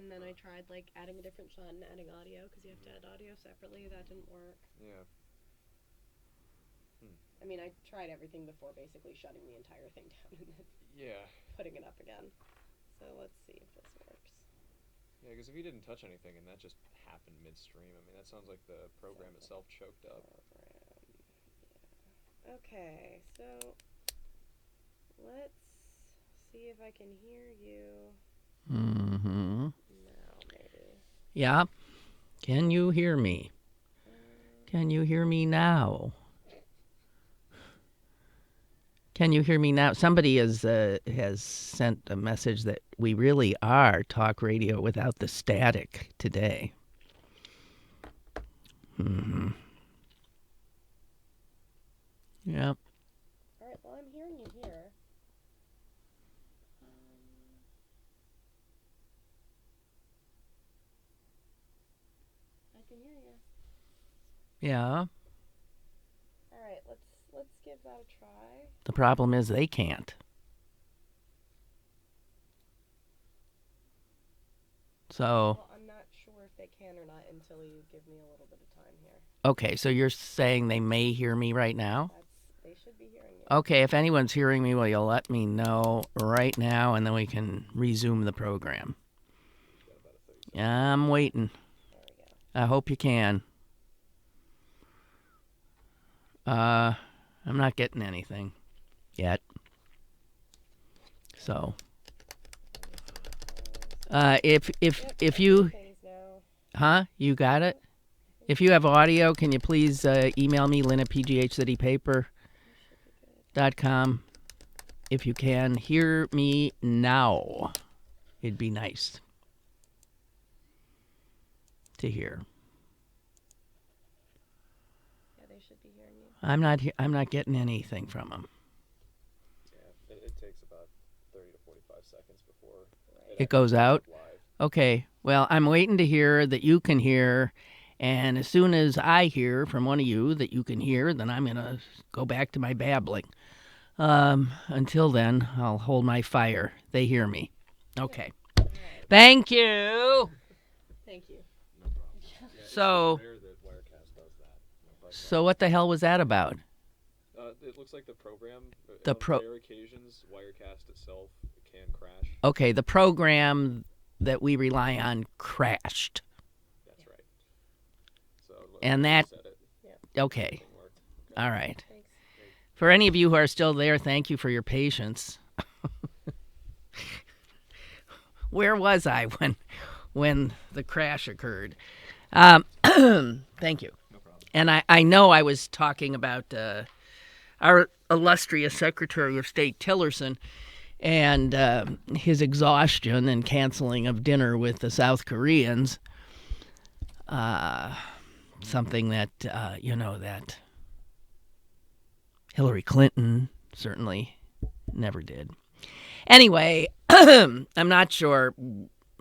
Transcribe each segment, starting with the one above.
And then I tried like adding a different shot and adding audio because you have to add audio separately. That didn't work. Yeah. I mean, I tried everything before basically shutting the entire thing down and then Yeah. putting it up again. So let's see if this works. Yeah, because if you didn't touch anything and that just happened midstream, I mean, that sounds like the program itself choked up. Yeah. Okay, so let's see if I can hear you. Mm-hmm. Now, maybe. Yeah. Can you hear me? Can you hear me now? Can you hear me now? Somebody has sent a message that we really are talk radio without the static today. Mm-hmm. Yeah. All right, well, I'm hearing you here. I can hear you. Yeah. All right, let's give that a try. The problem is they can't. So. Well, I'm not sure if they can or not until you give me a little bit of time here. Okay, so you're saying they may hear me right now? They should be hearing you. Okay, if anyone's hearing me, will you let me know right now, and then we can resume the program. I'm waiting. There we go. I hope you can. I'm not getting anything yet. So, if you, you got it? If you have audio, can you please email me, Lynn at pghcitypaper.com. If you can hear me now, it'd be nice to hear. Yeah, they should be hearing you. I'm not getting anything from them. Yeah, it takes about 30 to 45 seconds before it goes out. Live. Okay. Well, I'm waiting to hear that you can hear, and as soon as I hear from one of you that you can hear, then I'm gonna go back to my babbling. Until then, I'll hold my fire. They hear me. Okay. Right. Thank you. Thank you. No problem. Yeah, So. it's rare that Wirecast does that. So what the hell was that about? It looks like the program. On rare occasions, Wirecast itself can crash. Okay, the program that we rely on crashed. That's right. So. And that. Yeah. Okay. All right. Thanks. For any of you who are still there, thank you for your patience. Where was I when the crash occurred? Thank you. No problem. And I know I was talking about our illustrious Secretary of State Tillerson and his exhaustion and canceling of dinner with the South Koreans. Something that, that Hillary Clinton certainly never did. Anyway, I'm not sure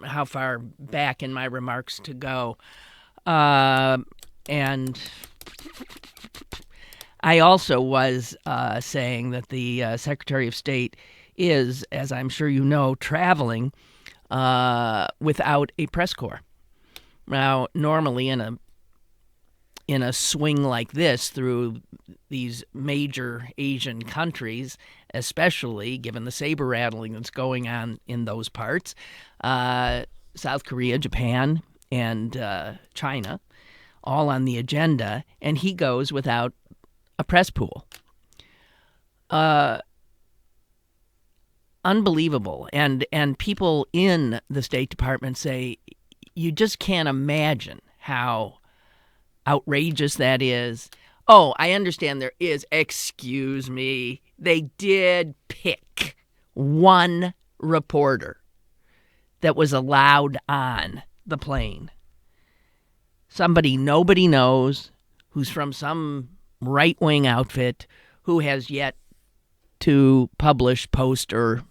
how far back in my remarks to go. And I also was saying that the Secretary of State is, as I'm sure you know, traveling without a press corps. Now, normally in a swing like this through these major Asian countries, especially given the saber rattling that's going on in those parts, South Korea, Japan, and China, all on the agenda, and he goes without a press pool. Unbelievable. And people in the State Department say, you just can't imagine how outrageous that is. Oh, I understand there is. Excuse me. They did pick one reporter that was allowed on the plane. Somebody nobody knows, who's from some right-wing outfit, who has yet to publish, post, or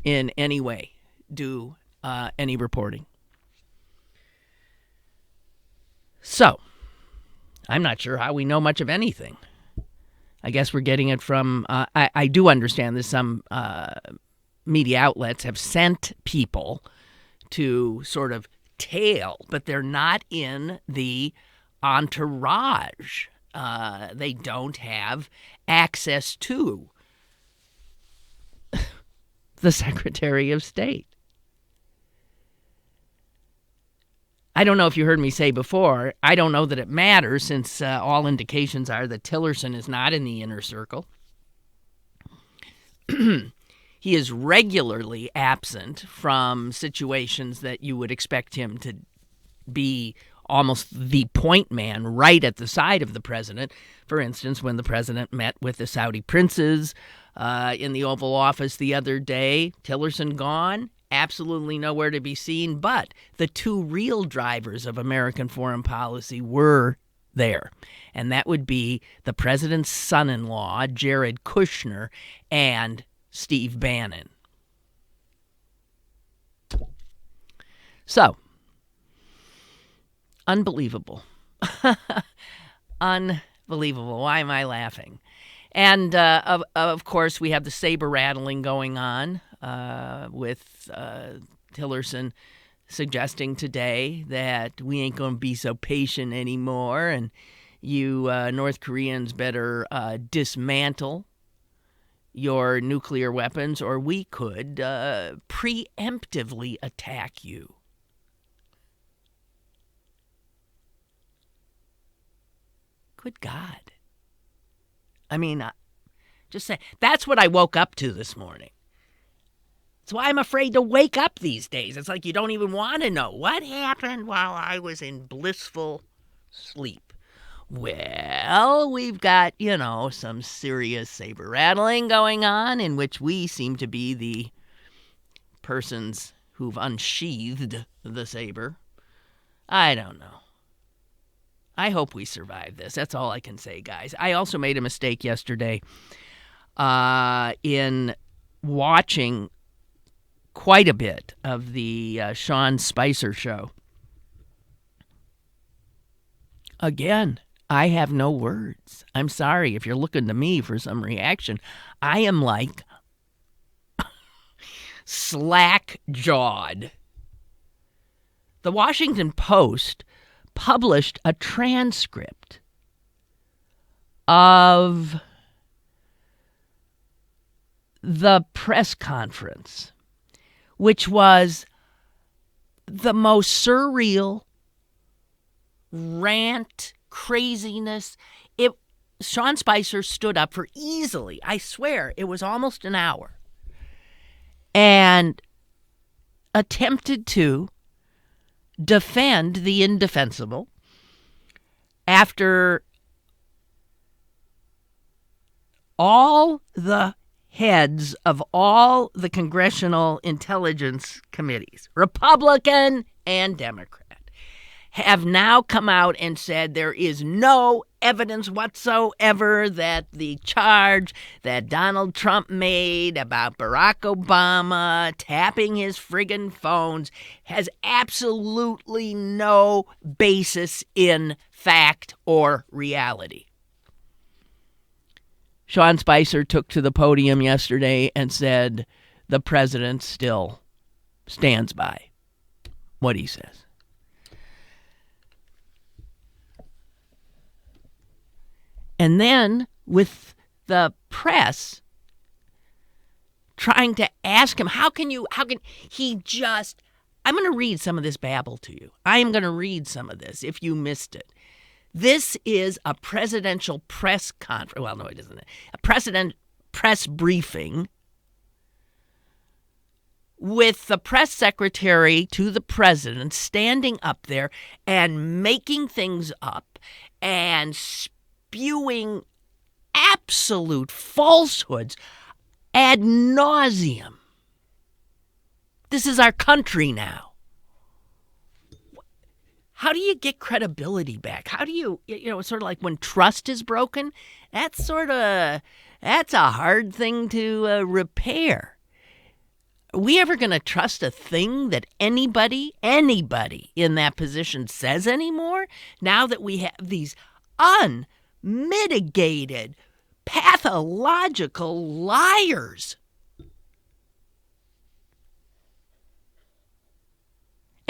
in any way do any reporting. So, I'm not sure how we know much of anything. I guess we're getting it from, I do understand that some media outlets have sent people to sort of tail, but they're not in the entourage. They don't have access to the Secretary of State. I don't know if you heard me say before, I don't know that it matters, since all indications are that Tillerson is not in the inner circle. He is regularly absent from situations that you would expect him to be almost the point man right at the side of the president. For instance, when the president met with the Saudi princes in the Oval Office the other day, Tillerson gone, absolutely nowhere to be seen, but the two real drivers of American foreign policy were there, and that would be the president's son-in-law, Jared Kushner, and Steve Bannon. So, unbelievable. Unbelievable. Why am I laughing? And, of course, we have the saber rattling going on with Tillerson suggesting today that we ain't going to be so patient anymore, and you North Koreans better dismantle your nuclear weapons, or we could preemptively attack you. Good God. I mean, just say, that's what I woke up to this morning. That's why I'm afraid to wake up these days. It's like you don't even want to know what happened while I was in blissful sleep. Well, we've got, some serious saber rattling going on, in which we seem to be the persons who've unsheathed the saber. I don't know. I hope we survive this. That's all I can say, guys. I also made a mistake yesterday in watching quite a bit of the Sean Spicer show. Again, I have no words. I'm sorry if you're looking to me for some reaction. I am like slack-jawed. The Washington Post published a transcript of the press conference, which was the most surreal rant, craziness. Sean Spicer stood up for easily, I swear, it was almost an hour, and attempted to defend the indefensible after all the heads of all the congressional intelligence committees, Republican and Democrat, have now come out and said there is no evidence whatsoever that the charge that Donald Trump made about Barack Obama tapping his friggin' phones has absolutely no basis in fact or reality. Sean Spicer took to the podium yesterday and said the president still stands by what he says. And then with the press trying to ask him, how can he just, I'm going to read some of this babble to you. I am going to read some of this if you missed it. This is a presidential press conference. Well, no, it isn't. A president press briefing with the press secretary to the president standing up there and making things up and spewing absolute falsehoods ad nauseum. This is our country now. How do you get credibility back? How do you it's sort of like when trust is broken, that's a hard thing to repair. Are we ever going to trust a thing that anybody in that position says anymore? Now that we have these unmitigated, pathological liars.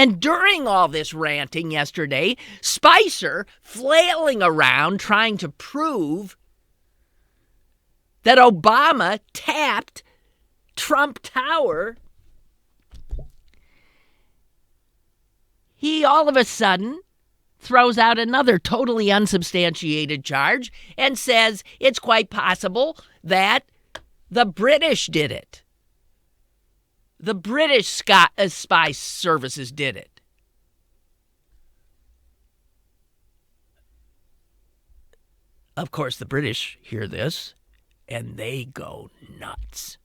And during all this ranting yesterday, Spicer flailing around trying to prove that Obama tapped Trump Tower, he all of a sudden throws out another totally unsubstantiated charge and says it's quite possible that the British did it. The British spy services did it. Of course, the British hear this and they go nuts.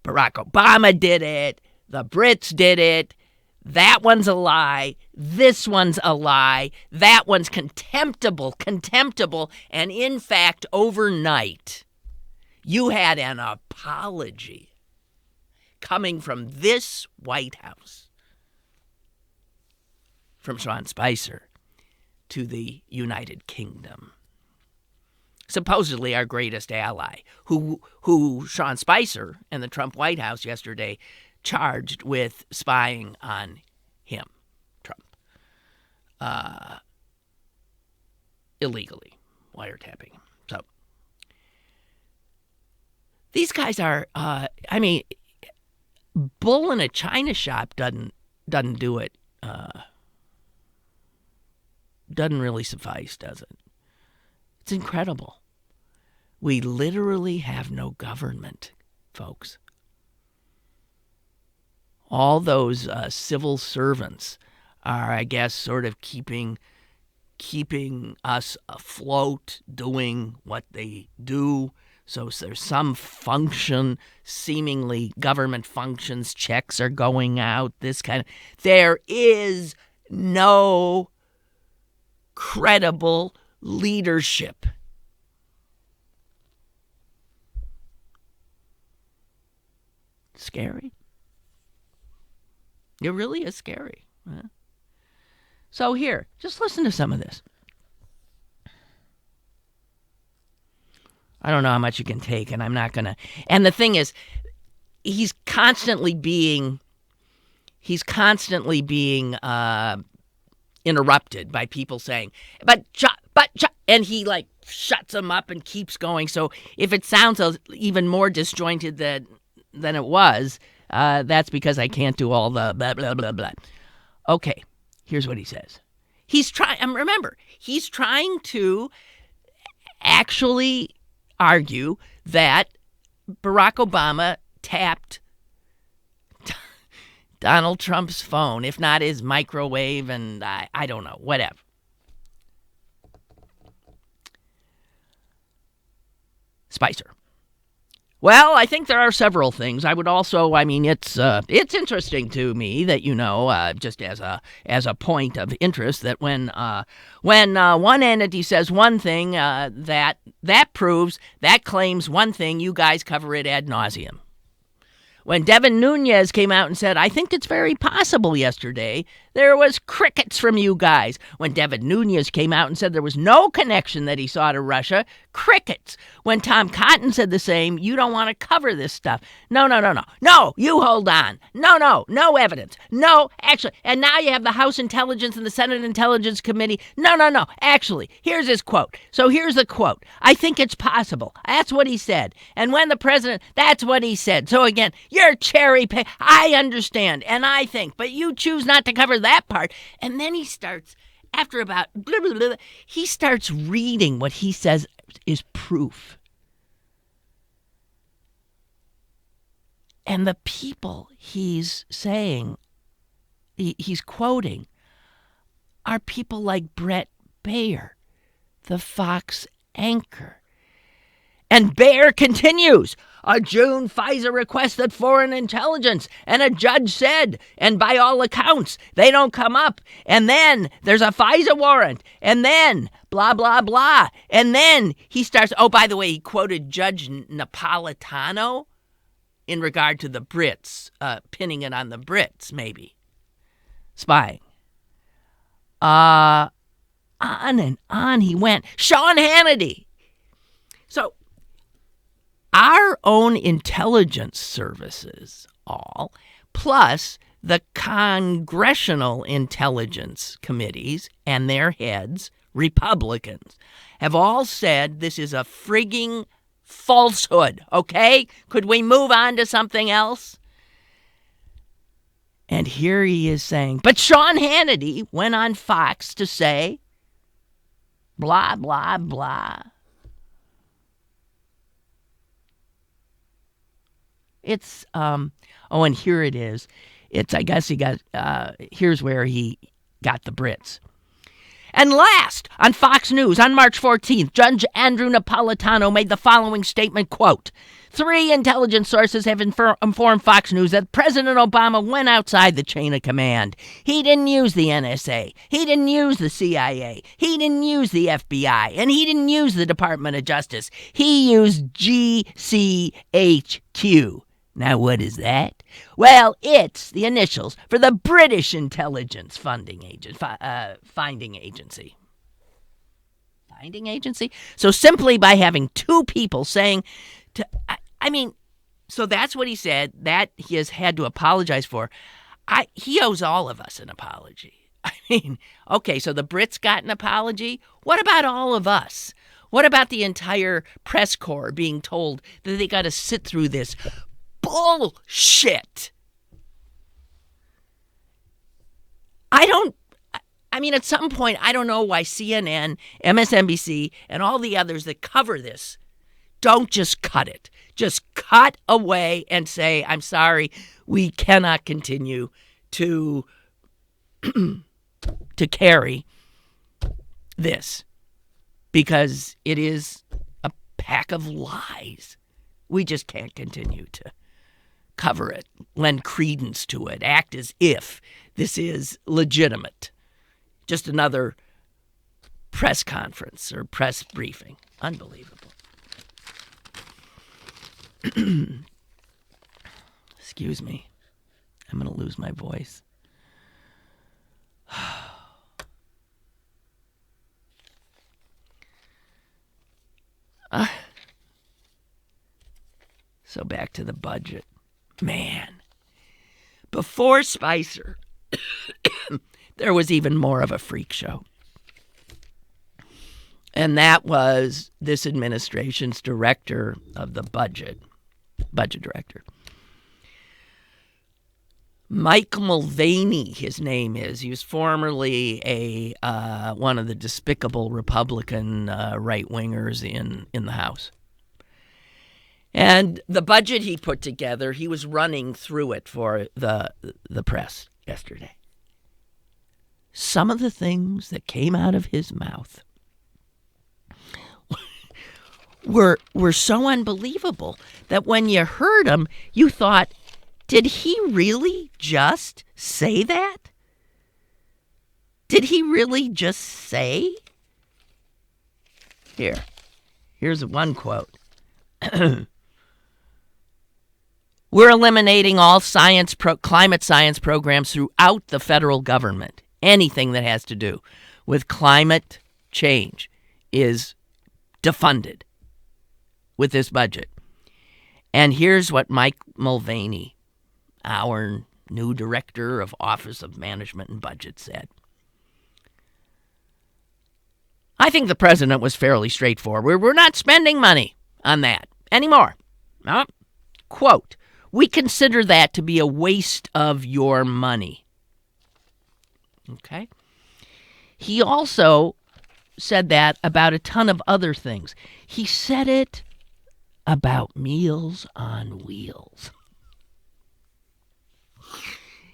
Barack Obama did it. The Brits did it. That one's a lie. This one's a lie. That one's contemptible. And in fact, overnight, you had an apology coming from this White House, from Sean Spicer to the United Kingdom. Supposedly our greatest ally, who Sean Spicer and the Trump White House yesterday charged with spying on him, Trump, illegally, wiretapping him. So these guys are, bull in a china shop doesn't do it. Doesn't really suffice, does it? It's incredible. We literally have no government, folks. All those civil servants are, I guess, sort of keeping us afloat, doing what they do. So there's some function, seemingly government functions, checks are going out, this kind of. There is no credible leadership. Scary. It really is scary. Huh? So here, just listen to some of this. I don't know how much you can take, and I'm not going to. And the thing is, he's constantly being interrupted by people saying, and he like shuts them up and keeps going. So if it sounds even more disjointed than it was, that's because I can't do all the blah, blah, blah, blah. Okay, here's what he says. He's trying to actually argue that Barack Obama tapped Donald Trump's phone, if not his microwave, and I don't know, whatever. Spicer. Well, I think there are several things. I would also, it's interesting to me that, just as a point of interest, that when one entity says one thing, that claims one thing, you guys cover it ad nauseum. When Devin Nunes came out and said, I think it's very possible yesterday, there was crickets from you guys. When Devin Nunes came out and said there was no connection that he saw to Russia, crickets. When Tom Cotton said the same, you don't want to cover this stuff. No, you hold on. No evidence. No, actually. And now you have the House Intelligence and the Senate Intelligence Committee. No, actually. Here's his quote. So here's the quote. I think it's possible. That's what he said. And when the president, that's what he said. So again, you're cherry pick. I understand, and I think, but you choose not to cover that part. And then he starts, after about blah, blah, blah, he starts reading what he says is proof. And the people he's saying, he's quoting, are people like Brett Baier, the Fox anchor. And Baier continues, a June FISA requested foreign intelligence, and a judge said, and by all accounts, they don't come up. And then there's a FISA warrant, and then blah, blah, blah. And then he starts, oh, by the way, he quoted Judge Napolitano in regard to the Brits, pinning it on the Brits, maybe, spying. On and on he went. Sean Hannity. So, our own intelligence services, all, plus the congressional intelligence committees and their heads, Republicans, have all said this is a frigging falsehood, okay? Could we move on to something else? And here he is saying, but Sean Hannity went on Fox to say, blah, blah, blah. It's, and here it is. I guess he got, here's where he got the Brits. And last, on Fox News, on March 14th, Judge Andrew Napolitano made the following statement, quote, 3 intelligence sources have informed Fox News that President Obama went outside the chain of command. He didn't use the NSA. He didn't use the CIA. He didn't use the FBI. And he didn't use the Department of Justice. He used GCHQ. Now, what is that? Well, it's the initials for the British Intelligence Finding Agency. Finding Agency? So simply by having 2 people saying, so that's what he said. That he has had to apologize for. He owes all of us an apology. Okay, so the Brits got an apology. What about all of us? What about the entire press corps being told that they got to sit through this bullshit? At some point, I don't know why CNN, MSNBC, and all the others that cover this don't just cut it. Just cut away and say, I'm sorry, we cannot continue to carry this because it is a pack of lies. We just can't continue to cover it, lend credence to it, act as if this is legitimate. Just another press conference or press briefing. Unbelievable. Excuse me. I'm going to lose my voice. So back to the budget. Man, before Spicer, there was even more of a freak show. And that was this administration's director of the budget director. Mike Mulvaney, his name is. He was formerly one of the despicable Republican right-wingers in the House. And the budget he put together, he was running through it for the press yesterday. Some of the things that came out of his mouth were so unbelievable that when you heard them, you thought, did he really just say that? Did he really just say? Here's one quote. We're eliminating all climate science programs throughout the federal government. Anything that has to do with climate change is defunded with this budget. And here's what Mike Mulvaney, our new director of Office of Management and Budget, said. I think the president was fairly straightforward. We're not spending money on that anymore. No. Quote, we consider that to be a waste of your money. Okay? He also said that about a ton of other things. He said it about Meals on Wheels.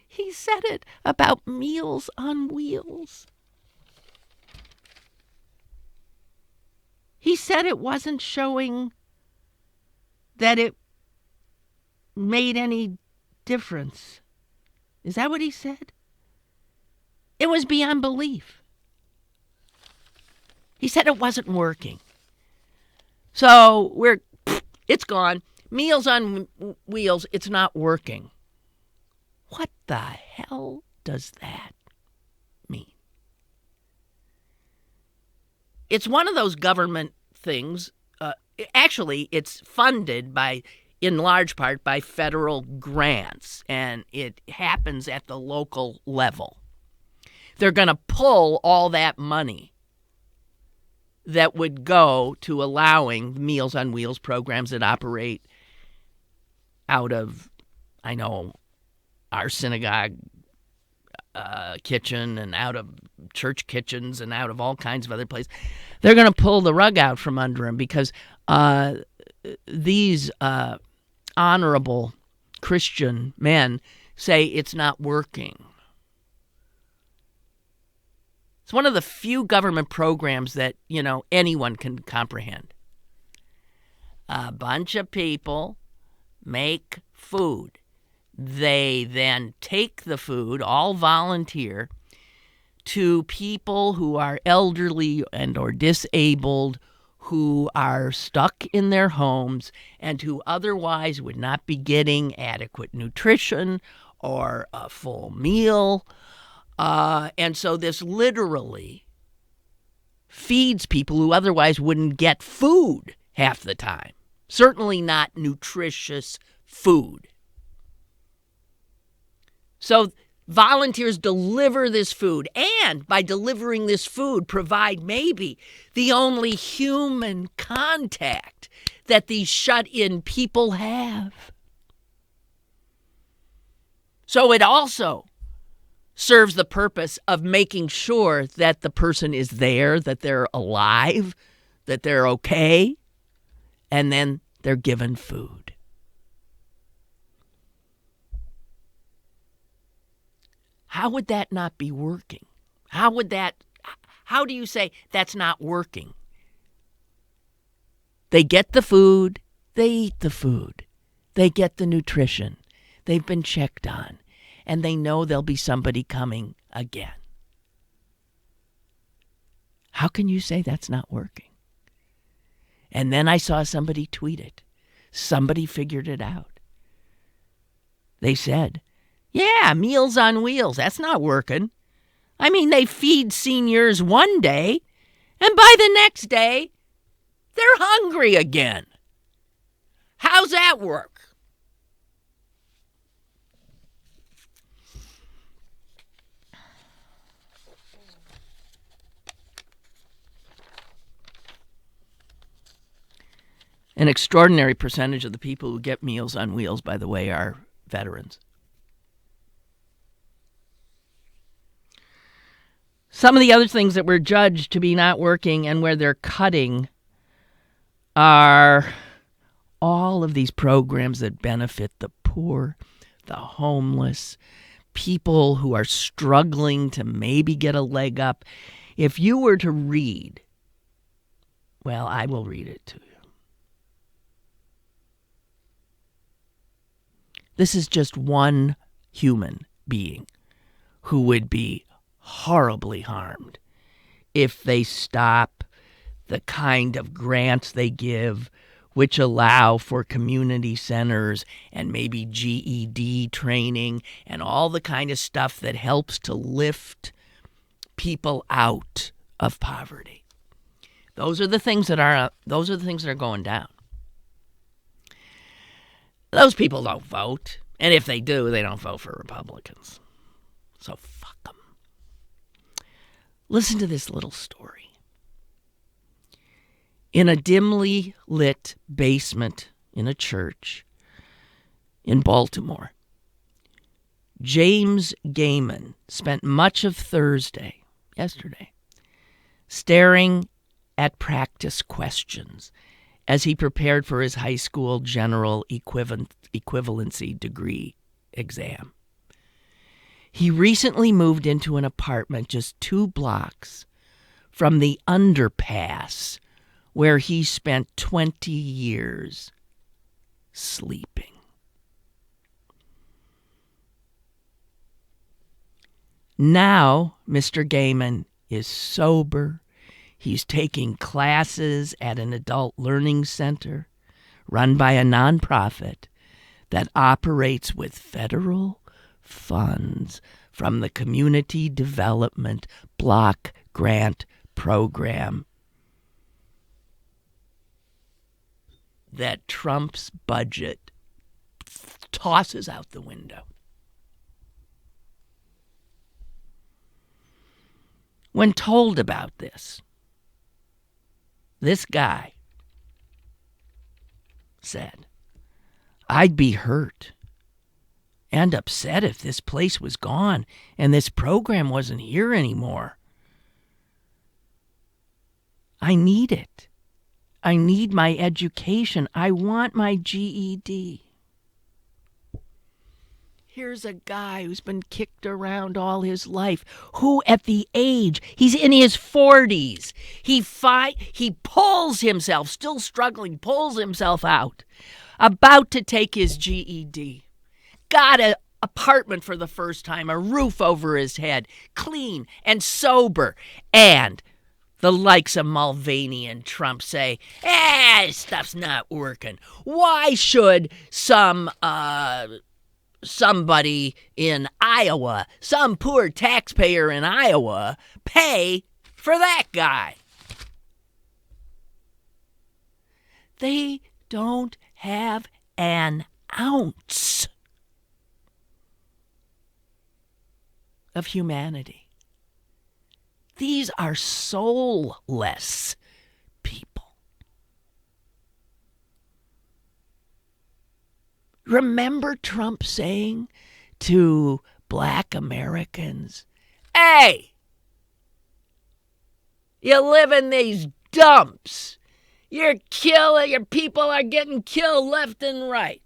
He said it about Meals on Wheels. He said it wasn't showing that it made any difference. Is that what he said? It was beyond belief. He said it wasn't working. So it's gone. Meals on Wheels, it's not working. What the hell does that mean? It's one of those government things. Actually, it's funded by in large part by federal grants, and it happens at the local level. They're going to pull all that money that would go to allowing Meals on Wheels programs that operate out of, I know, our synagogue kitchen and out of church kitchens and out of all kinds of other places. They're going to pull the rug out from under them because these honorable Christian men say it's not working. It's one of the few government programs that, anyone can comprehend. A bunch of people make food. They then take the food, all volunteer, to people who are elderly and or disabled, who are stuck in their homes and who otherwise would not be getting adequate nutrition or a full meal. And so this literally feeds people who otherwise wouldn't get food half the time. Certainly not nutritious food. So volunteers deliver this food, and by delivering this food, provide maybe the only human contact that these shut-in people have. So it also serves the purpose of making sure that the person is there, that they're alive, that they're okay, and then they're given food. How would that not be working? How do you say that's not working? They get the food, they eat the food, they get the nutrition, they've been checked on, and they know there'll be somebody coming again. How can you say that's not working? And then I saw somebody tweet it. Somebody figured it out. They said, yeah, Meals on Wheels, that's not working. I mean, they feed seniors one day, and by the next day, they're hungry again. How's that work? An extraordinary percentage of the people who get Meals on Wheels, by the way, are veterans. Some of the other things that were judged to be not working and where they're cutting are all of these programs that benefit the poor, the homeless, people who are struggling to maybe get a leg up. If you were to read, well, I will read it to you. This is just one human being who would be horribly harmed if they stop the kind of grants they give, which allow for community centers and maybe GED training and all the kind of stuff that helps to lift people out of poverty. Those are the things that are going down. Those people don't vote, and if they do, they don't vote for Republicans. So fuck them. Listen to this little story. In a dimly lit basement in a church in Baltimore, James Gaiman spent much of yesterday, staring at practice questions as he prepared for his high school general equivalency degree exam. He recently moved into an apartment just 2 blocks from the underpass where he spent 20 years sleeping. Now, Mr. Gaiman is sober. He's taking classes at an adult learning center run by a nonprofit that operates with federal funds from the Community Development Block Grant Program that Trump's budget tosses out the window. When told about this guy said, I'd be hurt and upset if this place was gone and this program wasn't here anymore. I need it. I need my education. I want my GED. Here's a guy who's been kicked around all his life, who at the age, he's in his 40s, he pulls himself, still struggling, pulls himself out, about to take his GED. Got an apartment for the first time, a roof over his head, clean and sober, and the likes of Mulvaney and Trump say, stuff's not working. Why should somebody in Iowa, some poor taxpayer in Iowa, pay for that guy? They don't have an ounce of humanity. These are soulless people. Remember Trump saying to black Americans, hey, you live in these dumps. Your people are getting killed left and right.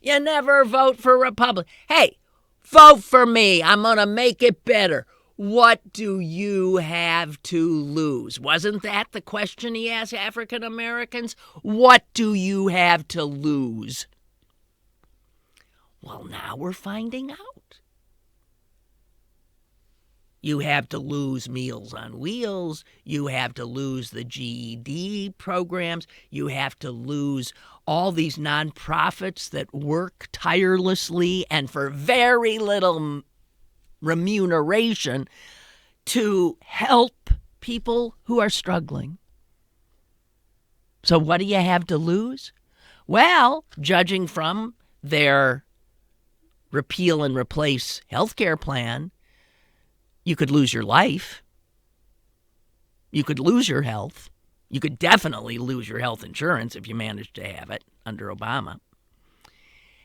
You never vote for Republic. Hey, vote for me. I'm going to make it better. What do you have to lose? Wasn't that the question he asked African Americans? What do you have to lose? Well, now we're finding out. You have to lose Meals on Wheels. You have to lose the GED programs. You have to lose all these nonprofits that work tirelessly and for very little remuneration to help people who are struggling. So what do you have to lose? Well, judging from their repeal and replace healthcare plan, you could lose your life. You could lose your health. You could definitely lose your health insurance if you managed to have it under Obama.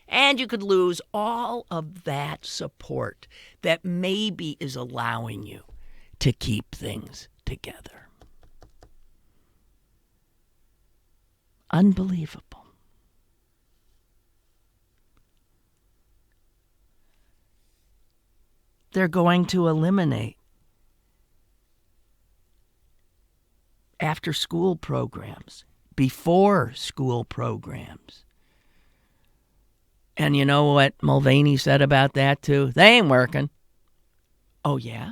And you could lose all of that support that maybe is allowing you to keep things together. Unbelievable. They're going to eliminate after-school programs, before-school programs. And you know what Mulvaney said about that, too? They ain't working. Oh, yeah?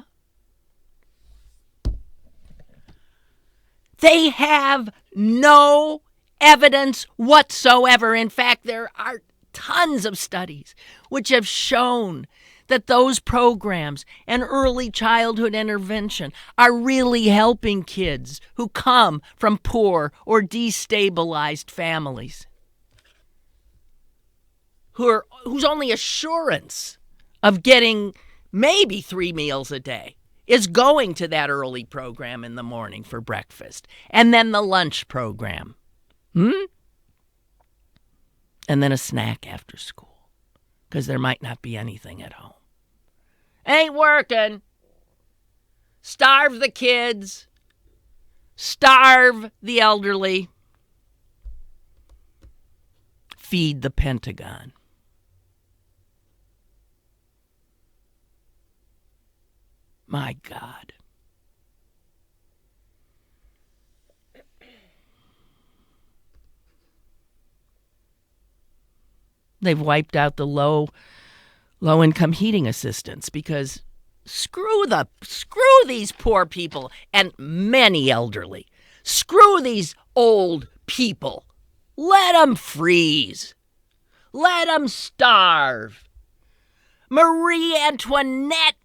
They have no evidence whatsoever. In fact, there are tons of studies which have shown that those programs and early childhood intervention are really helping kids who come from poor or destabilized families, whose only assurance of getting maybe 3 meals a day is going to that early program in the morning for breakfast, and then the lunch program, and then a snack after school, because there might not be anything at home. Ain't working. Starve the kids. Starve the elderly. Feed the Pentagon. My God. They've wiped out the low-income heating assistance because screw these poor people and many elderly. Screw these old people. Let them freeze. Let them starve. Marie Antoinette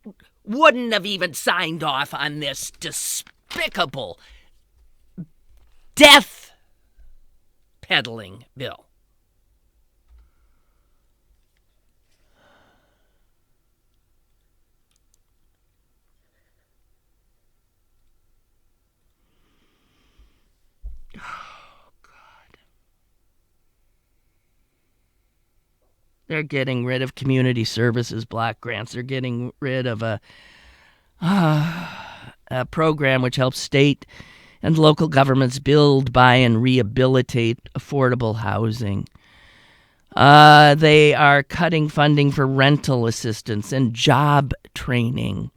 wouldn't have even signed off on this despicable death-peddling bill. They're getting rid of community services block grants. They're getting rid of a program which helps state and local governments build, buy, and rehabilitate affordable housing. They are cutting funding for rental assistance and job training.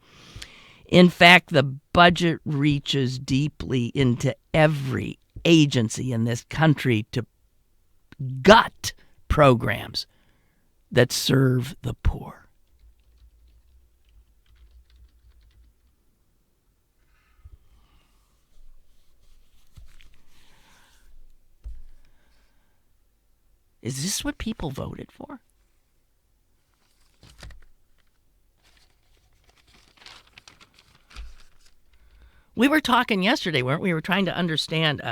In fact, the budget reaches deeply into every agency in this country to gut programs that serve the poor. Is this what people voted for? We were talking yesterday, weren't we? We were trying to understand,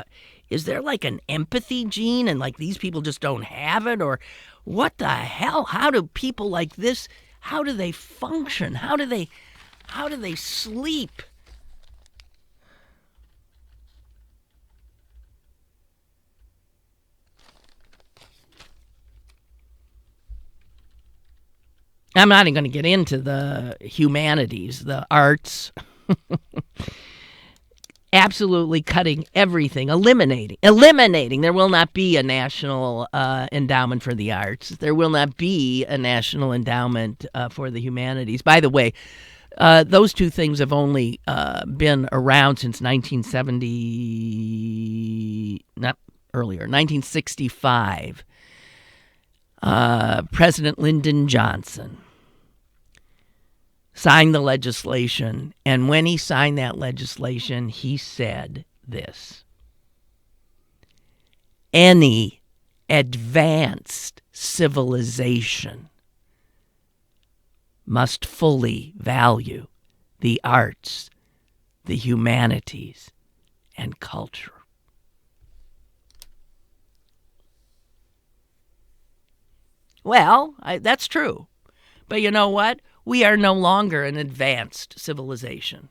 is there like an empathy gene and like these people just don't have it? Or what the hell? How do people like this, how do they function? How do they sleep? I'm not even going to get into the humanities, the arts. Absolutely cutting everything, eliminating. There will not be a national endowment for the arts. There will not be a national endowment for the humanities. By the way, those two things have only been around since 1970, not earlier, 1965. President Lyndon Johnson signed the legislation, and when he signed that legislation, he said this: any advanced civilization must fully value the arts, the humanities, and culture. Well, that's true. But you know what? We are no longer an advanced civilization.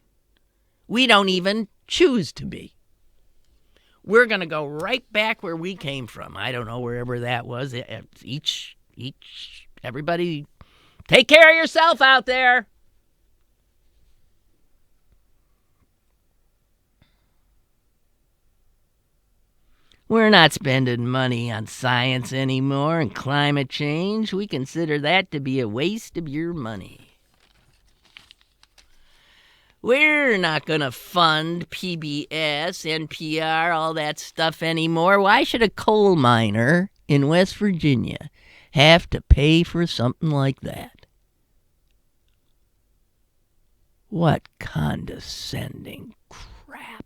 We don't even choose to be. We're going to go right back where we came from. I don't know, wherever that was. Everybody, take care of yourself out there. We're not spending money on science anymore and climate change. We consider that to be a waste of your money. We're not going to fund PBS, NPR, all that stuff anymore. Why should a coal miner in West Virginia have to pay for something like that? What condescending crap.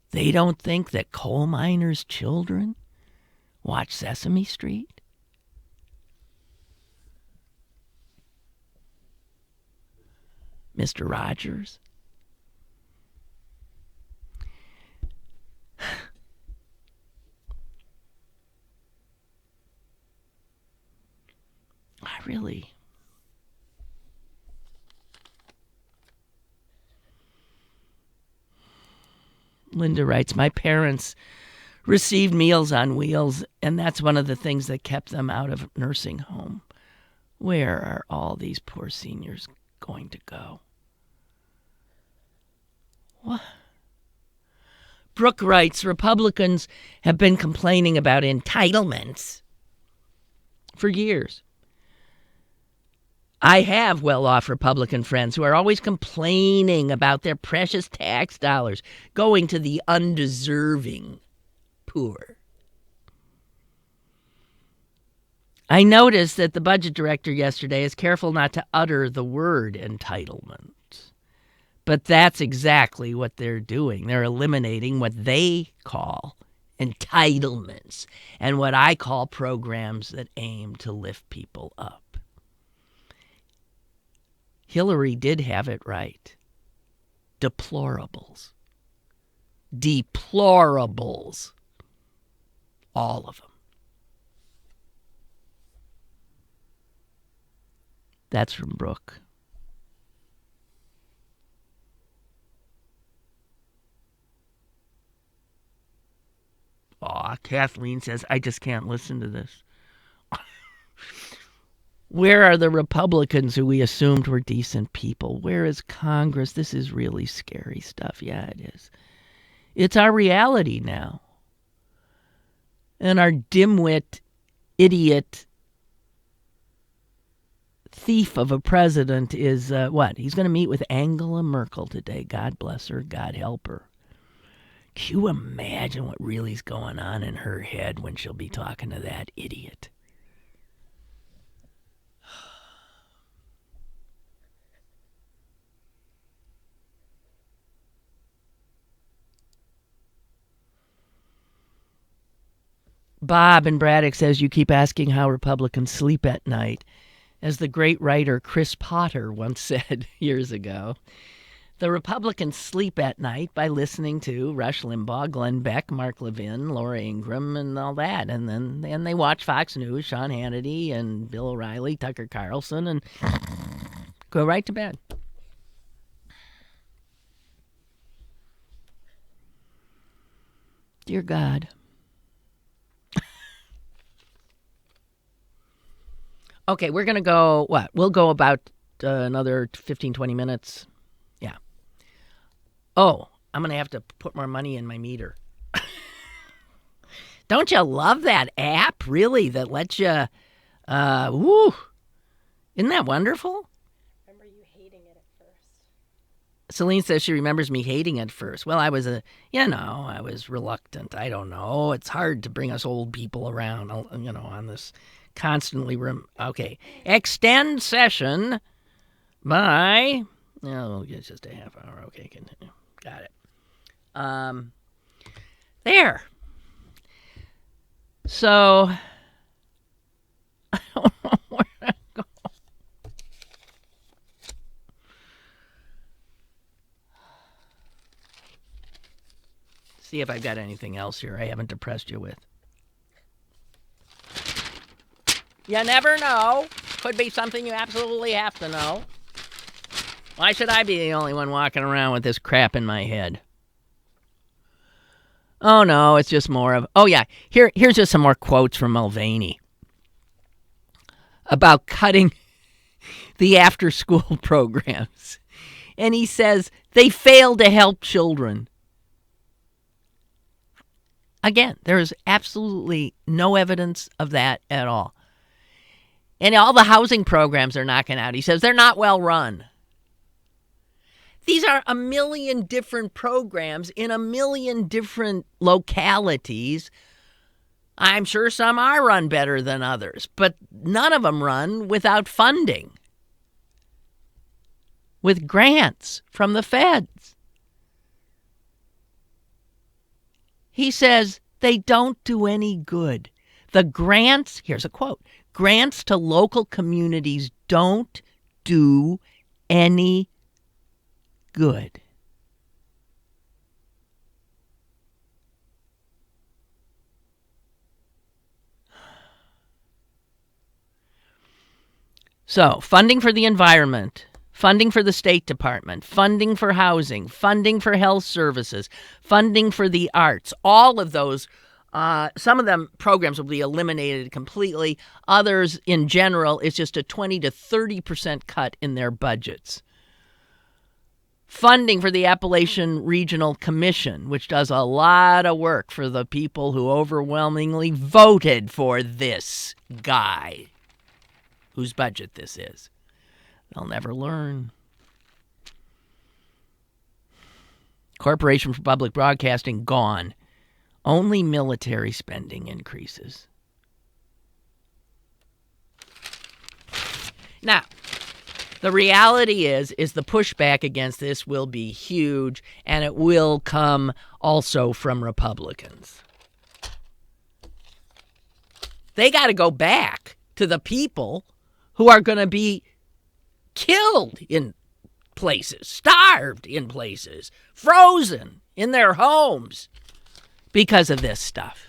They don't think that coal miners' children watch Sesame Street? Mr. Rogers? Linda writes, my parents received Meals on Wheels, and that's one of the things that kept them out of nursing home. Where are all these poor seniors going to go? What? Brooke writes, Republicans have been complaining about entitlements for years. I have well-off Republican friends who are always complaining about their precious tax dollars going to the undeserving poor. I noticed that the budget director yesterday is careful not to utter the word entitlement. But that's exactly what they're doing. They're eliminating what they call entitlements and what I call programs that aim to lift people up. Hillary did have it right. Deplorables. Deplorables. All of them. That's from Brooke. Aw, Kathleen says, I just can't listen to this. Where are the Republicans who we assumed were decent people? Where is Congress? This is really scary stuff. Yeah, it is. It's our reality now. And our dimwit, idiot, thief of a president is what? He's going to meet with Angela Merkel today. God bless her. God help her. Can you imagine what really is going on in her head when she'll be talking to that idiot? Bob in Braddock says you keep asking how Republicans sleep at night. As the great writer Chris Potter once said years ago, the Republicans sleep at night by listening to Rush Limbaugh, Glenn Beck, Mark Levin, Laura Ingraham, and all that. And then they watch Fox News, Sean Hannity, and Bill O'Reilly, Tucker Carlson, and go right to bed. Dear God. Okay, we're going to go, what? We'll go about another 15, 20 minutes. Yeah. Oh, I'm going to have to put more money in my meter. Don't you love that app, really, that lets you, woo. Isn't that wonderful? Remember you hating it at first. Celine says she remembers me hating it first. Well, I was I was reluctant. I don't know. It's hard to bring us old people around, on this constantly. Okay. Extend session by, it's just a half hour. Okay, continue. Got it. There. So, I don't know where to go. See if I've got anything else here I haven't depressed you with. You never know. Could be something you absolutely have to know. Why should I be the only one walking around with this crap in my head? Oh, no, it's just more of... Oh, yeah, here's just some more quotes from Mulvaney about cutting the after-school programs. And he says, they fail to help children. Again, there is absolutely no evidence of that at all. And all the housing programs are knocking out. He says they're not well run. These are a million different programs in a million different localities. I'm sure some are run better than others, but none of them run without funding, with grants from the feds. He says they don't do any good. The grants, here's a quote, grants to local communities don't do any good. So, funding for the environment, funding for the State Department, funding for housing, funding for health services, funding for the arts, all of those. Some of them programs will be eliminated completely. Others, in general, it's just a 20 to 30% cut in their budgets. Funding for the Appalachian Regional Commission, which does a lot of work for the people who overwhelmingly voted for this guy, whose budget this is. They'll never learn. Corporation for Public Broadcasting, gone. Only military spending increases. Now, the reality is the pushback against this will be huge, and it will come also from Republicans. They got to go back to the people who are going to be killed in places, starved in places, frozen in their homes because of this stuff.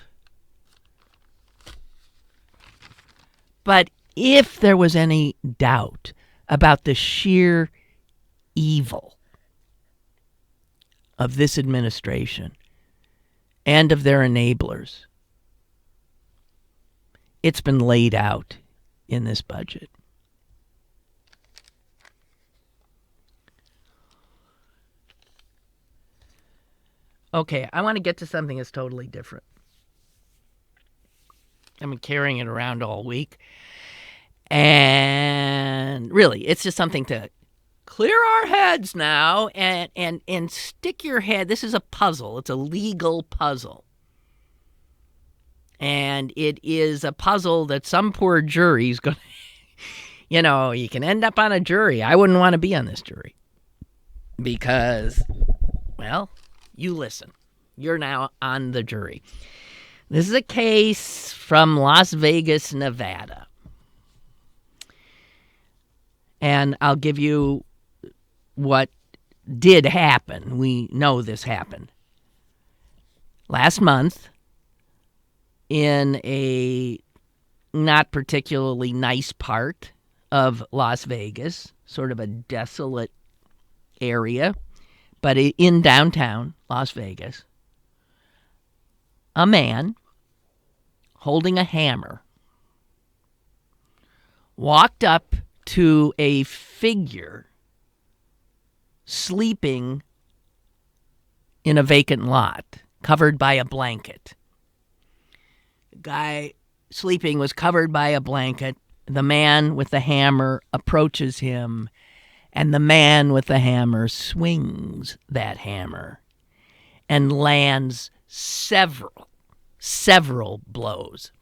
But if there was any doubt about the sheer evil of this administration and of their enablers, it's been laid out in this budget. Okay, I want to get to something that's totally different. I've been carrying it around all week. And really, it's just something to clear our heads now and stick your head. This is a puzzle. It's a legal puzzle. And it is a puzzle that some poor jury's going to, you can end up on a jury. I wouldn't want to be on this jury because, well, you listen. You're now on the jury. This is a case from Las Vegas, Nevada. And I'll give you what did happen. We know this happened. Last month, in a not particularly nice part of Las Vegas, sort of a desolate area, but in downtown Las Vegas, a man holding a hammer walked up to a figure sleeping in a vacant lot, covered by a blanket. The guy sleeping was covered by a blanket. The man with the hammer approaches him, and the man with the hammer swings that hammer and lands several blows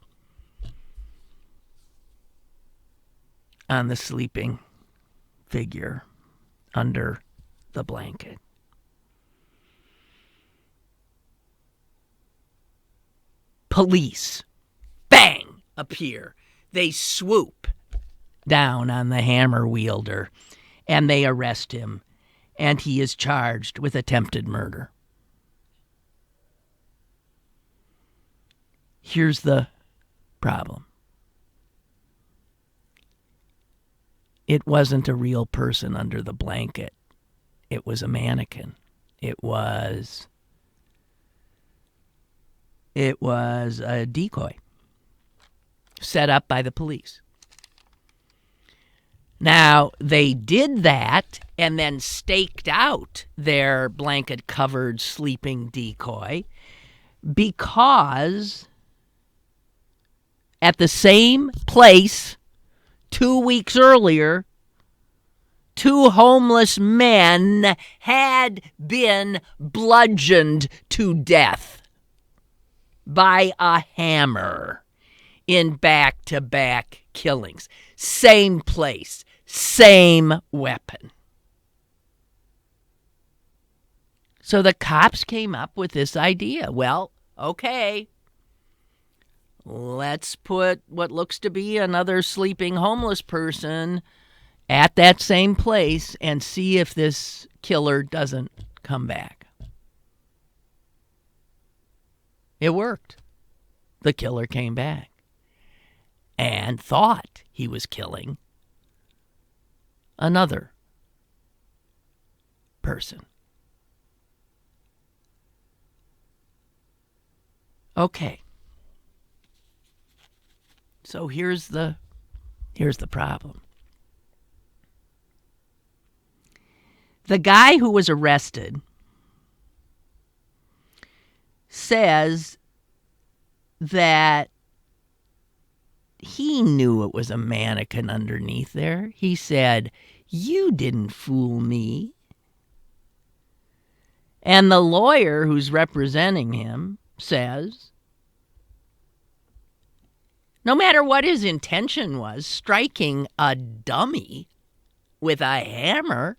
on the sleeping figure under the blanket. Police, bang, appear. They swoop down on the hammer wielder and they arrest him, and he is charged with attempted murder. Here's the problem. It wasn't a real person under the blanket. It was a mannequin. It was a decoy set up by the police. Now, they did that and then staked out their blanket-covered sleeping decoy because at the same place 2 weeks earlier, 2 homeless men had been bludgeoned to death by a hammer in back-to-back killings. Same place, same weapon. So the cops came up with this idea. Well, okay, let's put what looks to be another sleeping homeless person at that same place and see if this killer doesn't come back. It worked. The killer came back and thought he was killing another person. Okay. So here's the problem. The guy who was arrested says that he knew it was a mannequin underneath there. He said, "You didn't fool me." And the lawyer who's representing him says, no matter what his intention was, striking a dummy with a hammer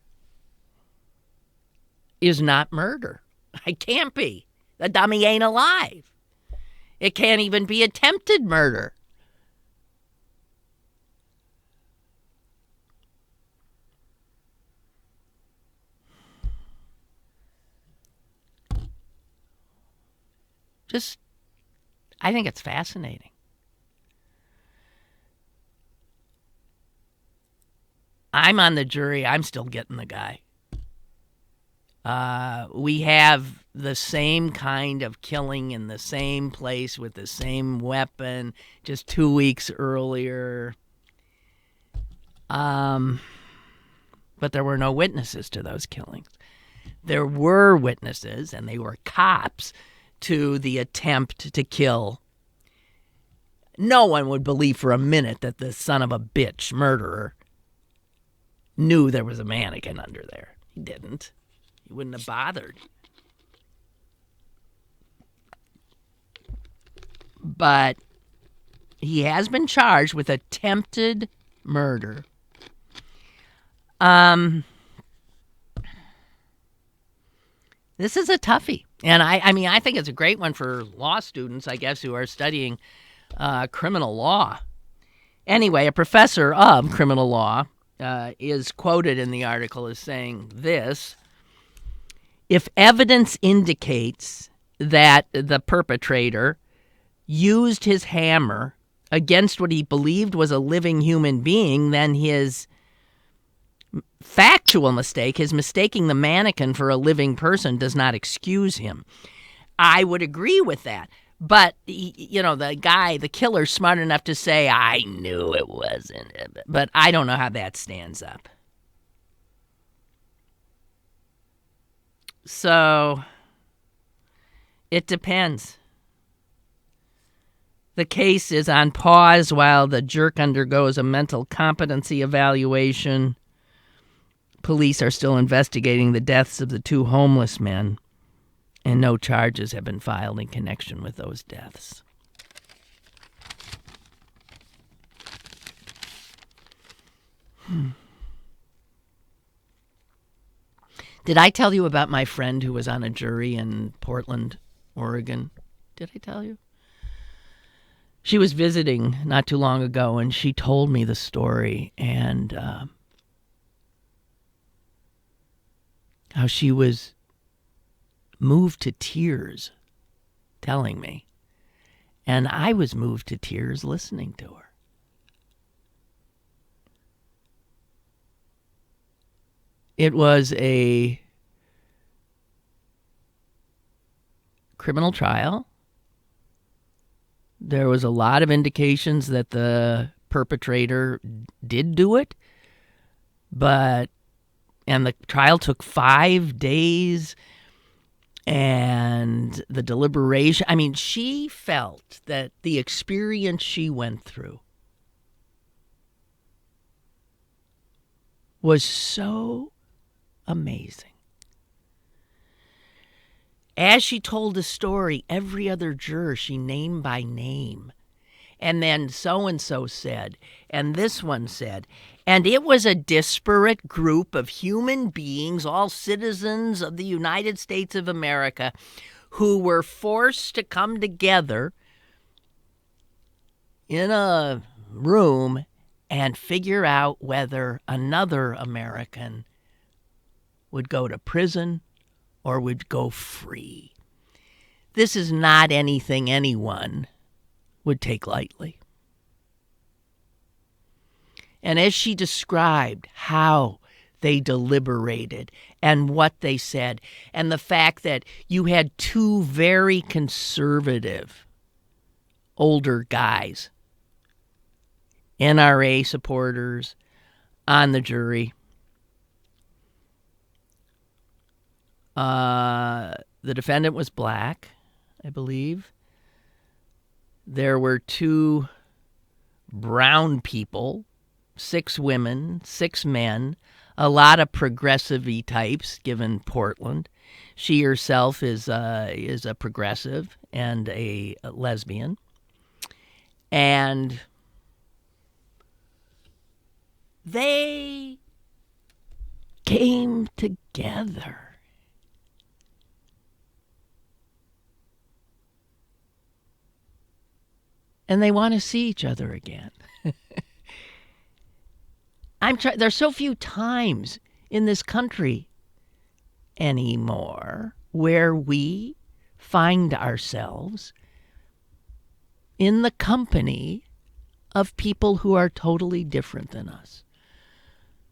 is not murder. It can't be. The dummy ain't alive. It can't even be attempted murder. I think it's fascinating. I'm on the jury. I'm still getting the guy. We have the same kind of killing in the same place with the same weapon just 2 weeks earlier. But there were no witnesses to those killings. there were witnesses, and they were cops, to the attempt to kill. No one would believe for a minute that the son of a bitch murderer knew there was a mannequin under there. He didn't. He wouldn't have bothered. But he has been charged with attempted murder. This is a toughie. And I mean, I think it's a great one for law students, I guess, who are studying criminal law. Anyway, a professor of criminal law is quoted in the article as saying this: if evidence indicates that the perpetrator used his hammer against what he believed was a living human being, then his factual mistake, his mistaking the mannequin for a living person, does not excuse him. I would agree with that. But, the killer's smart enough to say, I knew it wasn't. But I don't know how that stands up. So, it depends. The case is on pause while the jerk undergoes a mental competency evaluation. Police are still investigating the deaths of the two homeless men, and no charges have been filed in connection with those deaths. Did I tell you about my friend who was on a jury in Portland, Oregon? Did I tell you? She was visiting not too long ago, and she told me the story, and how she was moved to tears telling me. And I was moved to tears listening to her. It was a criminal trial. There was a lot of indications that the perpetrator did do it, and the trial took 5 days, and the deliberation. I mean, she felt that the experience she went through was so amazing. As she told the story, every other juror she named by name. And then so-and-so said, and this one said. And it was a disparate group of human beings, all citizens of the United States of America, who were forced to come together in a room and figure out whether another American would go to prison or would go free. This is not anything anyone would take lightly. And as she described how they deliberated and what they said, and the fact that you had two very conservative older guys, NRA supporters, on the jury. The defendant was black, I believe. There were 2 brown people, 6 women, 6 men, a lot of progressive-y types, given Portland. She herself is a progressive and a lesbian. And they came together. And they want to see each other again. There's so few times in this country anymore where we find ourselves in the company of people who are totally different than us.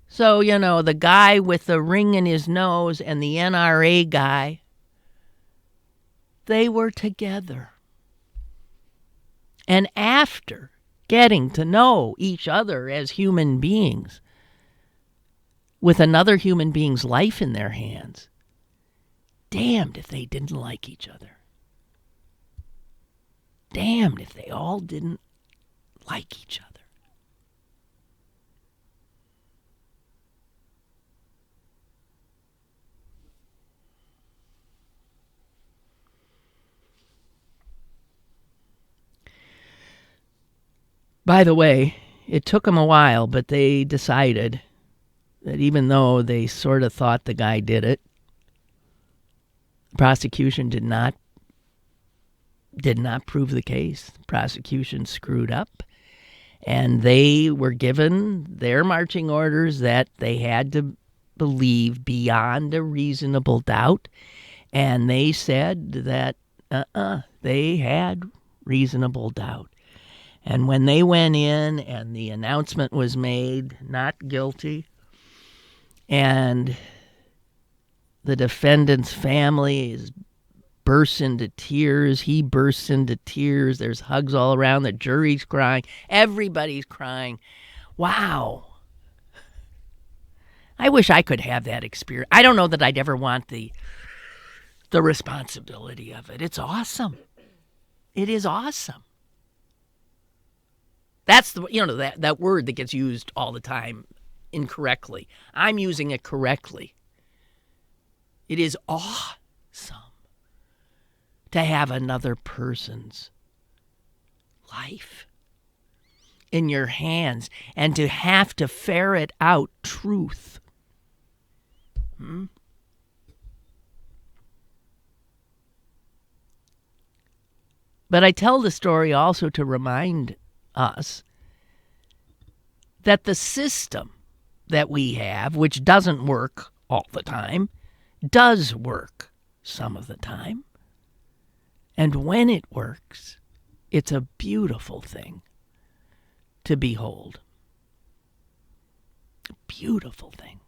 So, the guy with the ring in his nose and the NRA guy, they were together. And after getting to know each other as human beings, with another human being's life in their hands, damned if they didn't like each other. Damned if they all didn't like each other. By the way, it took them a while, but they decided that even though they sort of thought the guy did it, the prosecution did not prove the case. The prosecution screwed up, and they were given their marching orders that they had to believe beyond a reasonable doubt, and they said that they had reasonable doubt. And when they went in and the announcement was made, not guilty, and the defendant's family bursts into tears, he bursts into tears, there's hugs all around, the jury's crying, everybody's crying. Wow. I wish I could have that experience. I don't know that I'd ever want the responsibility of it. It's awesome. It is awesome. That's that word that gets used all the time incorrectly. I'm using it correctly. It is awesome to have another person's life in your hands and to have to ferret out truth. But I tell the story also to remind us that the system that we have, which doesn't work all the time, does work some of the time. And when it works, it's a beautiful thing to behold. A beautiful thing.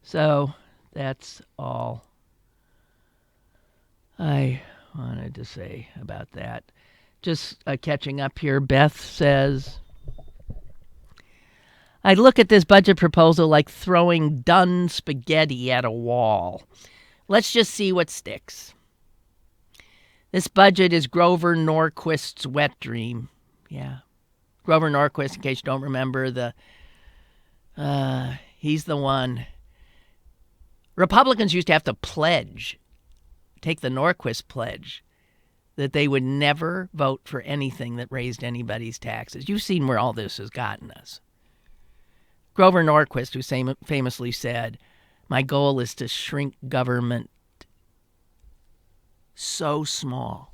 So that's all I wanted to say about that. Just catching up here, Beth says, I look at this budget proposal like throwing done spaghetti at a wall. Let's just see what sticks. This budget is Grover Norquist's wet dream. Yeah. Grover Norquist, in case you don't remember, he's the one. Republicans used to have to take the Norquist pledge, that they would never vote for anything that raised anybody's taxes. You've seen where all this has gotten us. Grover Norquist, who famously said, my goal is to shrink government so small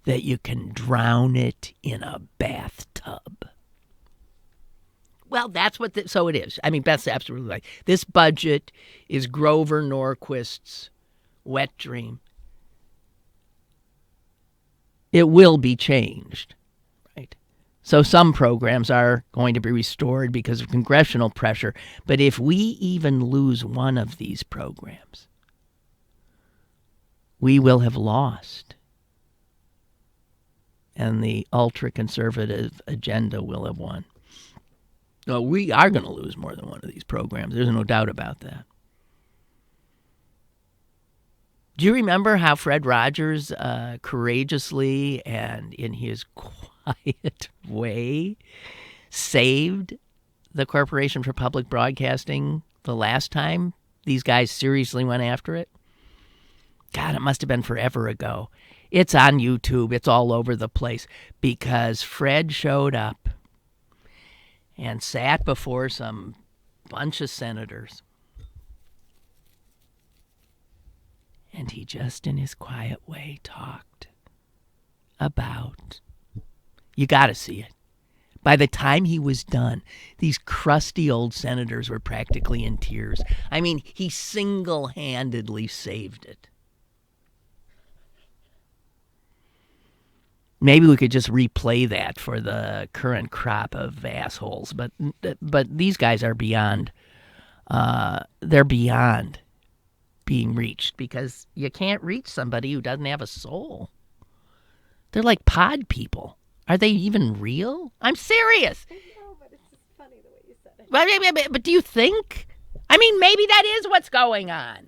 that you can drown it in a bathtub. Well, that's what so it is. I mean, Beth's absolutely right. This budget is Grover Norquist's wet dream. It will be changed, right? So some programs are going to be restored because of congressional pressure. But if we even lose one of these programs, we will have lost. And the ultra-conservative agenda will have won. No, we are going to lose more than one of these programs. There's no doubt about that. Do you remember how Fred Rogers courageously and in his quiet way saved the Corporation for Public Broadcasting the last time these guys seriously went after it? God, it must have been forever ago. It's on YouTube. It's all over the place because Fred showed up and sat before some bunch of senators. And he just in his quiet way talked about, you got to see it. By the time he was done, these crusty old senators were practically in tears. I mean, he single-handedly saved it. Maybe we could just replay that for the current crop of assholes. But these guys are beyond. They're beyond being reached because you can't reach somebody who doesn't have a soul. They're like pod people. Are they even real? I'm serious. I know, but it's just funny the way you said it. But do you think? I mean, maybe that is what's going on.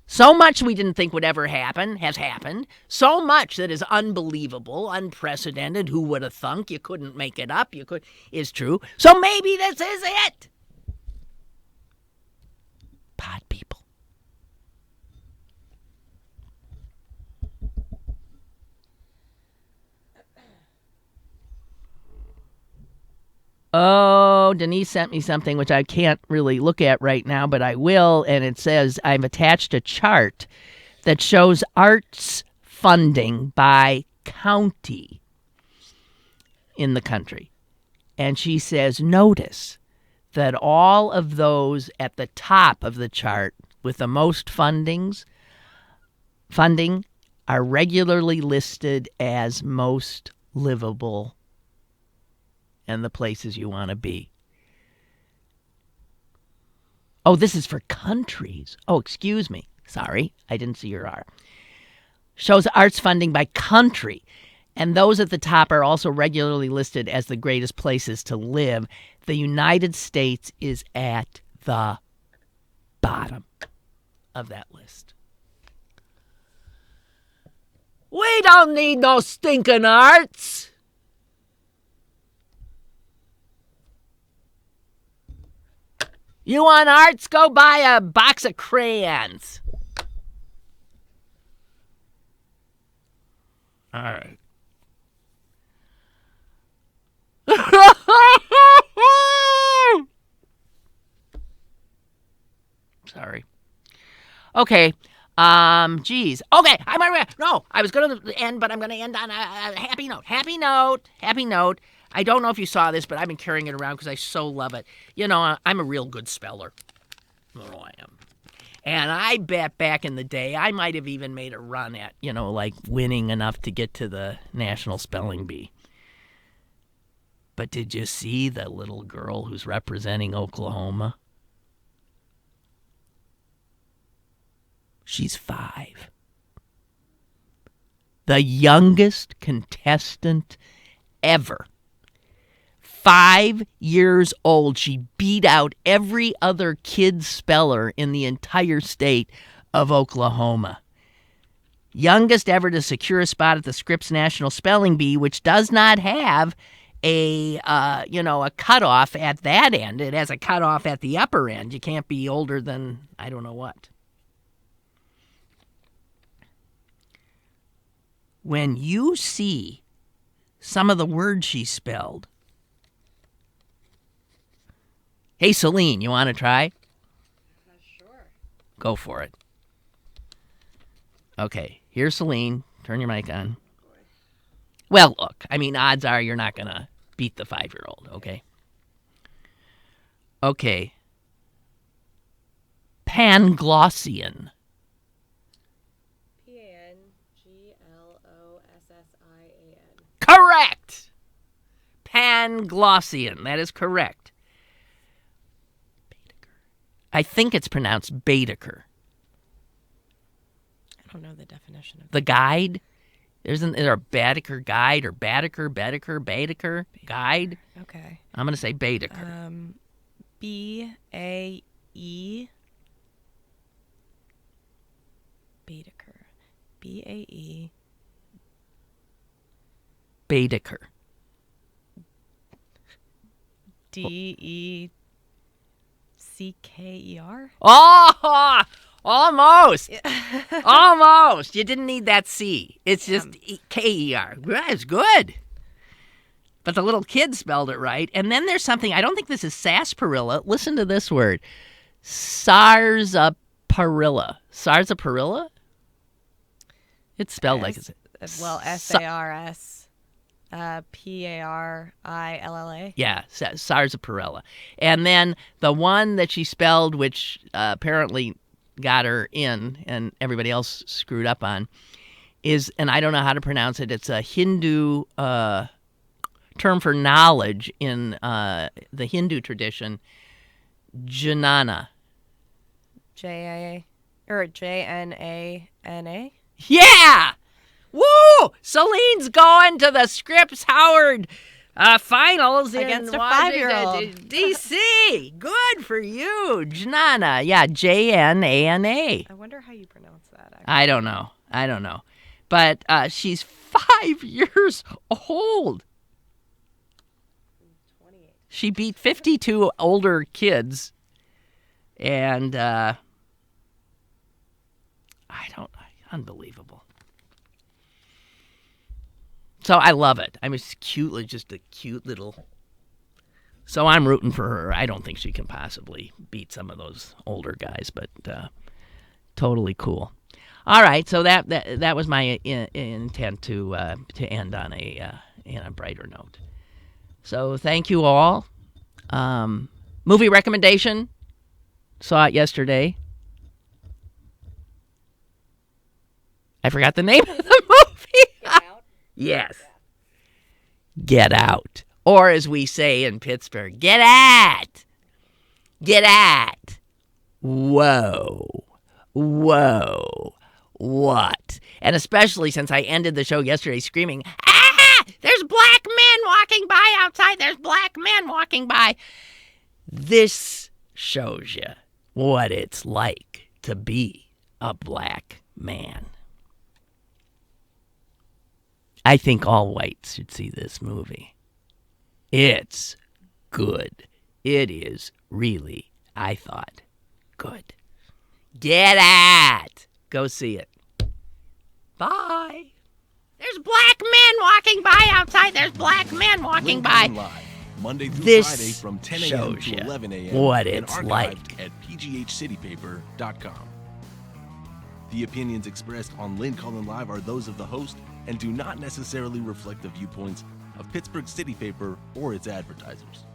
So much we didn't think would ever happen has happened. So much that is unbelievable, unprecedented. Who would have thunk? You couldn't make it up. Is true. So maybe this is it. Pod people. Oh, Denise sent me something which I can't really look at right now, but I will. And it says I've attached a chart that shows arts funding by county in the country. And she says, notice that all of those at the top of the chart with the most funding are regularly listed as most livable and the places you want to be. Oh, this is for countries. Oh, excuse me. Sorry, I didn't see your R. Shows arts funding by country. And those at the top are also regularly listed as the greatest places to live. The United States is at the bottom of that list. We don't need no stinking arts. You want arts? Go buy a box of crayons. All right. Sorry. Okay. Geez. Okay. I was going to end, but I'm going to end on a happy note. Happy note. I don't know if you saw this, but I've been carrying it around because I so love it. You know, I'm a real good speller. Oh, I am. And I bet back in the day, I might have even made a run at, like winning enough to get to the National Spelling Bee. But did you see the little girl who's representing Oklahoma? She's 5. The youngest contestant ever. 5 years old. She beat out every other kid speller in the entire state of Oklahoma. Youngest ever to secure a spot at the Scripps National Spelling Bee, which does not have a cutoff at that end. It has a cutoff at the upper end. You can't be older than I don't know what. When you see some of the words she spelled, hey, Celine, you want to try? Sure. Go for it. Okay, here's Celine. Turn your mic on. Well, look, I mean, odds are you're not going to beat the 5-year-old, okay? Okay. Panglossian. Panglossian. Correct! Panglossian. That is correct. Baedeker. I think it's pronounced Baedeker. I don't know the definition of The guide? Is there a Baedeker guide or Baedeker guide? Okay. I'm going to say Baedeker. B-A-E. Baedeker. B-A-E. Baedeker. D-E-C-K-E-R? Oh, almost. Almost. You didn't need that C. It's just K-E-R. That's good. But the little kid spelled it right. And then there's something, I don't think this is sarsaparilla. Listen to this word. Sarsaparilla. Sarsaparilla? It's spelled like it's... Well, S-A-R-S. P-A-R-I-L-L-A. Yeah, sarsaparilla. And then the one that she spelled, which apparently got her in and everybody else screwed up on, is, and I don't know how to pronounce it, it's a Hindu term for knowledge in the Hindu tradition, Jnana. J-A or J-N-A-N-A? Yeah! Woo! Celine's going to the Scripps Howard finals Against in a Washington, 5-year-old. D.C. Good for you, Jnana. Yeah, Jnana. I wonder how you pronounce that. Actually. I don't know. But she's 5 years old. 28. She beat 52 older kids. And unbelievable. So I love it. I mean, it's cute, just a cute little. So I'm rooting for her. I don't think she can possibly beat some of those older guys, but totally cool. All right, so that was my intent to end on a brighter note. So thank you all. Movie recommendation. Saw it yesterday. I forgot the name of the movie. Get out. Yes. Get out. Or as we say in Pittsburgh, get at. Get at. Whoa. Whoa. What? And especially since I ended the show yesterday screaming, ah! There's black men walking by outside. There's black men walking by. This shows you what it's like to be a black man. I think all whites should see this movie. It's good. It is really, I thought, good. Get at. Go see it. Bye. There's black men walking by outside. There's black men walking by. Live, Monday through This Friday from 10 a.m. shows to ya 11 a.m. what and it's archived like. at pghcitypaper.com. The opinions expressed on Lynn Cullen Live are those of the host and do not necessarily reflect the viewpoints of Pittsburgh City Paper or its advertisers.